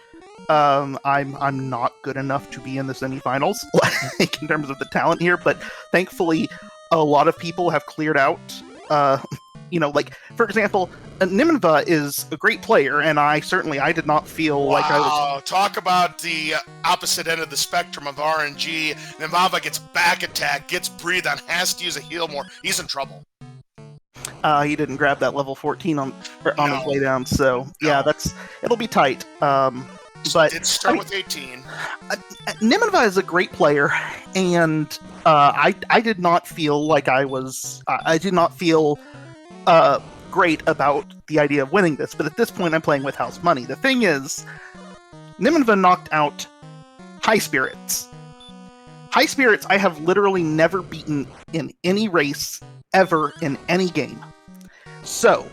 I'm not good enough to be in the semifinals, like, in terms of the talent here, but thankfully a lot of people have cleared out. Like, for example, Nimanva is a great player, and I did not feel like I was... Talk about the opposite end of the spectrum of RNG. Nimanva gets back attack, gets breathed on, has to use a heal more. He's in trouble. He didn't grab that level 14 on his way down, so yeah, it'll be tight. But did start with 18. Nimanva is a great player, and I did not feel like I did not feel great about the idea of winning this. But at this point, I'm playing with house money. The thing is, Nimanva knocked out High Spirits. High Spirits, I have literally never beaten in any race ever in any game. So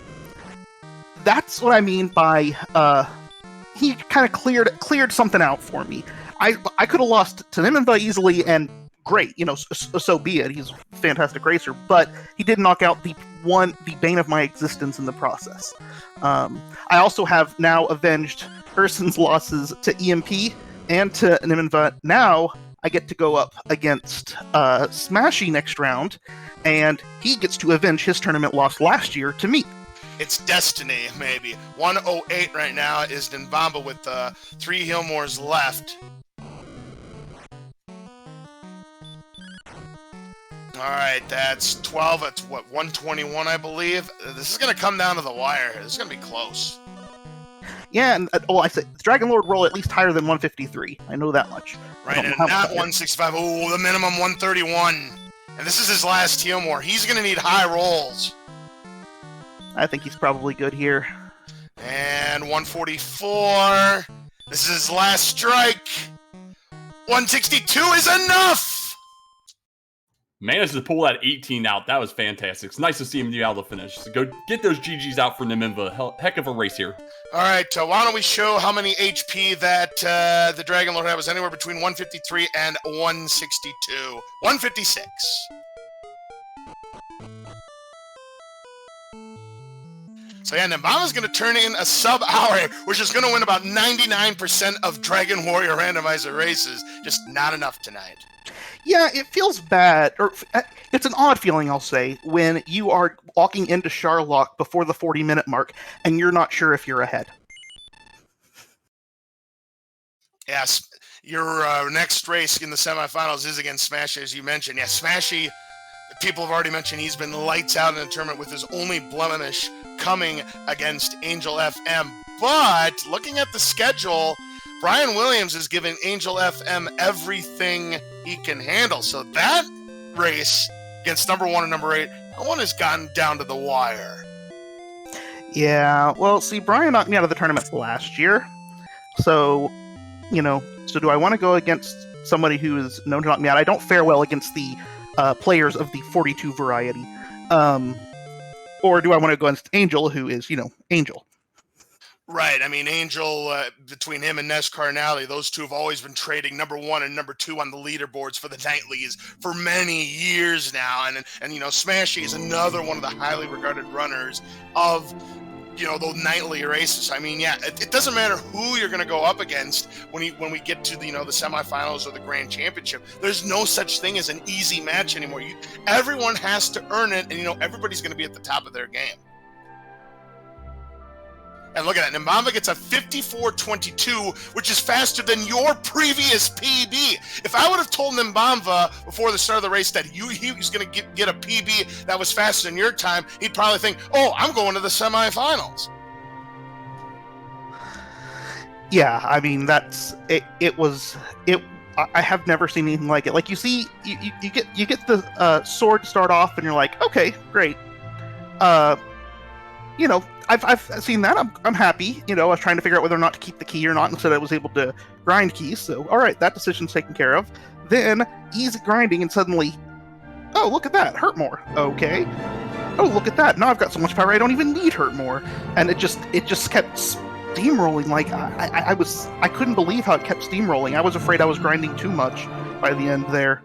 that's what I mean by he kind of cleared something out for me. I could have lost to Nimanva easily, and great, so be it. He's a fantastic racer, but he did knock out the bane of my existence in the process. I also have now avenged Urson's losses to EMP and to Nimanva. Now I get to go up against Smashy next round, and he gets to avenge his tournament loss last year to me. It's destiny, maybe. 108 right now is Nimanva with 3 heal mores left. Alright, that's 12. That's 121, I believe. This is going to come down to the wire. This is going to be close. Yeah, and I said Dragonlord roll at least higher than 153. I know that much. Right, and not 165. Oh, the minimum 131. And this is his last heal more. He's going to need high rolls. I think he's probably good here. And 144. This is his last strike. 162 is enough! Managed to pull that 18 out. That was fantastic. It's nice to see him be able to finish. So go get those GGs out for Nimanva. Heck of a race here. All right, why don't we show how many HP that the Dragonlord had? Was anywhere between 153 and 162. 156. So yeah, Nimanva's going to turn in a sub-hour, which is going to win about 99% of Dragon Warrior Randomizer races. Just not enough tonight. Yeah, it feels bad, or it's an odd feeling, I'll say, when you are walking into Charlock before the 40-minute mark, and you're not sure if you're ahead. Yes, your next race in the semifinals is against Smashy, as you mentioned. Yeah, Smashy, people have already mentioned he's been lights out in the tournament with his only blemish coming against Angel FM. But looking at the schedule, Brian Williams is giving Angel FM everything he can handle. So that race against number 1 and number 8, that one has gotten down to the wire. Yeah, well, see, Brian knocked me out of the tournament last year. So, so do I want to go against somebody who is known to knock me out? I don't fare well against the players of the 42 variety. Or do I want to go against Angel, who is, Angel? Right. I mean, Angel, between him and Ness Carnally, those two have always been trading number 1 and number 2 on the leaderboards for the nightlies for many years now. And Smashy is another one of the highly regarded runners of those nightly races. I mean, yeah, it doesn't matter who you're going to go up against when we get to the semifinals or the grand championship. There's no such thing as an easy match anymore. Everyone has to earn it, and everybody's going to be at the top of their game. And look at that. Nimanva gets a 54.22, which is faster than your previous PB. If I would have told Nimanva before the start of the race that he was going to get a PB that was faster than your time, he'd probably think, oh, I'm going to the semifinals. Yeah, I mean, that's it. I have never seen anything like it. Like, you see, you get the sword to start off, and you're like, okay, great. I've seen that. I'm happy. I was trying to figure out whether or not to keep the key or not. Instead, I was able to grind keys. So, all right, that decision's taken care of. Then easy grinding, and suddenly, oh, look at that, hurt more. Okay. Oh, look at that. Now I've got so much power I don't even need hurt more. And it just kept steamrolling. Like I couldn't believe how it kept steamrolling. I was afraid I was grinding too much by the end there.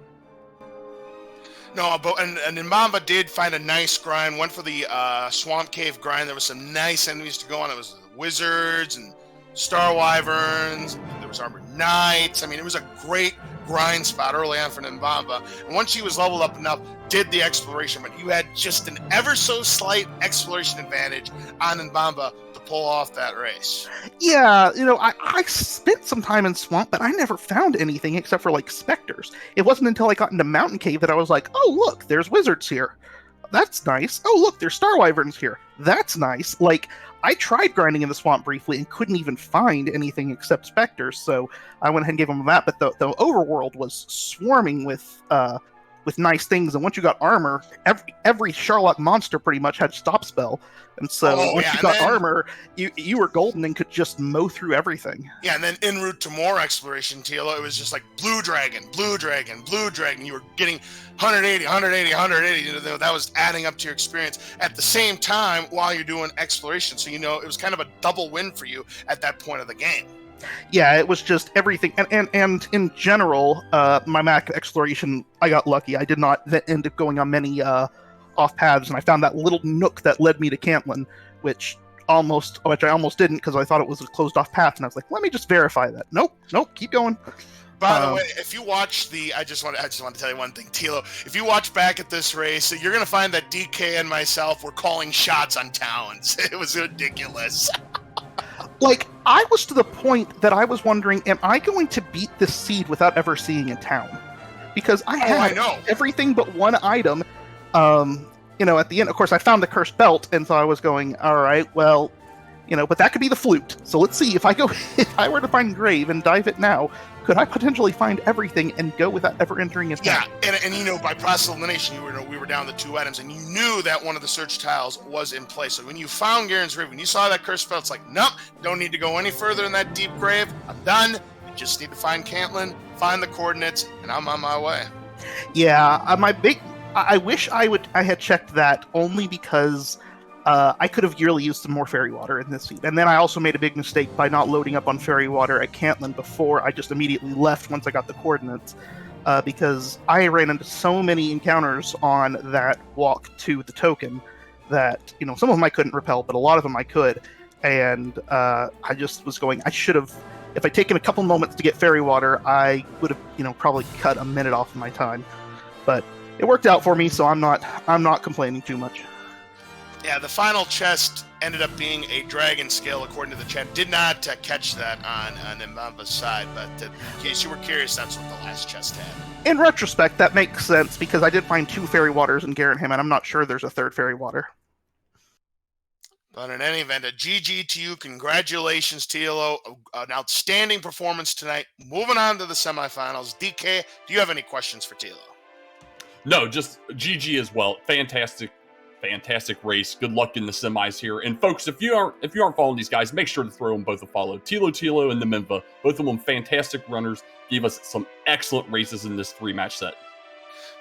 No, but and Nimanva did find a nice grind. Went for the Swamp Cave grind. There was some nice enemies to go on. It was wizards and Star Wyverns. There was Armored Knights. I mean, it was a great grind spot early on for Nimanva. And once she was leveled up enough, did the exploration. But you had just an ever so slight exploration advantage on Nimanva to pull off that race. Yeah, I spent some time in Swamp, but I never found anything except for, like, specters. It wasn't until I got into Mountain Cave that I was like, oh, look, there's wizards here. That's nice. Oh, look, there's Star Wyverns here. That's nice. Like, I tried grinding in the Swamp briefly and couldn't even find anything except specters, so I went ahead and gave them that, but the overworld was swarming with nice things, and once you got armor, every Sherlock monster pretty much had stop spell, and so once you got armor, you were golden and could just mow through everything. Yeah, and then en route to more exploration, Tilo, it was just like blue dragon. You were getting 180. That was adding up to your experience at the same time while you're doing exploration. So it was kind of a double win for you at that point of the game. Yeah, it was just everything, and in general, my Mac exploration, I got lucky. I did not end up going on many off paths, and I found that little nook that led me to Cantlin, which I almost didn't because I thought it was a closed off path, and I was like, let me just verify that. Nope, keep going. By the way, if you watch I just want to tell you one thing, Tilo. If you watch back at this race, you're going to find that DK and myself were calling shots on towns. It was ridiculous. Like, I was to the point that I was wondering, am I going to beat this seed without ever seeing a town? Because I had everything but one item. At the end, of course, I found the cursed belt, and so I was going, all right, well, but that could be the flute. So let's see, if I were to find Grave and dive it now, could I potentially find everything and go without ever entering a town? Yeah, and by process of elimination, we were down to 2 items, and you knew that one of the search tiles was in place. So when you found Garen's Grave, when you saw that cursed belt, it's like, nope, don't need to go any further in that deep grave. I'm done. You just need to find Cantlin, find the coordinates, and I'm on my way. Yeah, I wish I had checked that only because I could have really used some more fairy water in this seed. And then I also made a big mistake by not loading up on fairy water at Cantlin before I just immediately left once I got the coordinates, because I ran into so many encounters on that walk to the token that, some of them I couldn't repel, but a lot of them I could. And I just was going, I should have, if I'd taken a couple moments to get fairy water, I would have, probably cut a minute off of my time. But it worked out for me, so I'm not complaining too much. Yeah, the final chest ended up being a dragon scale, according to the chat. Did not catch that on Nimanva's side, but in case you were curious, that's what the last chest had. In retrospect, that makes sense, because I did find 2 fairy waters in Garenham, and I'm not sure there's a 3rd fairy water. But in any event, a GG to you. Congratulations, Tilo. An outstanding performance tonight. Moving on to the semifinals. DK, do you have any questions for Tilo? No, just GG as well. Fantastic race. Good luck in the semis here. And folks, if you aren't following these guys, make sure to throw them both a follow. Thilotilo and Nimanva, both of them fantastic runners, gave us some excellent races in this 3-match set.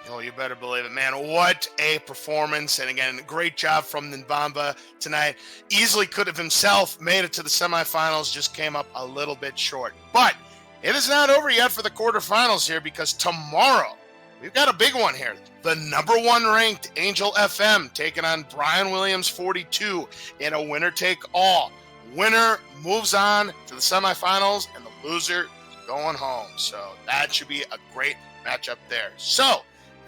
Oh, you better believe it, man. What a performance. And again, great job from Nimanva tonight. Easily could have himself made it to the semifinals, just came up a little bit short. But it is not over yet for the quarterfinals here, because tomorrow we've got a big one here. The #1 ranked Angel FM taking on Brian Williams 42 in a winner-take-all. Winner moves on to the semifinals, and the loser is going home. So that should be a great matchup there. So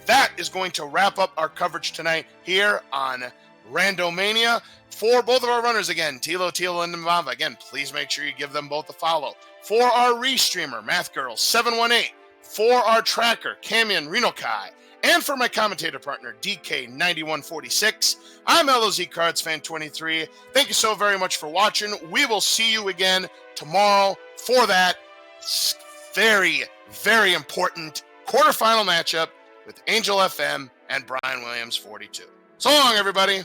that is going to wrap up our coverage tonight here on Randomania. For both of our runners, again, Thilotilo and Nimanva, again, please make sure you give them both a follow. For our restreamer, MathGirl718, for our tracker, Camion Renokai, and for my commentator partner, DK9146, I'm LOZ Cards Fan 23. Thank you so very much for watching. We will see you again tomorrow for that very, very important quarterfinal matchup with Angel FM and Brian Williams 42. So long, everybody.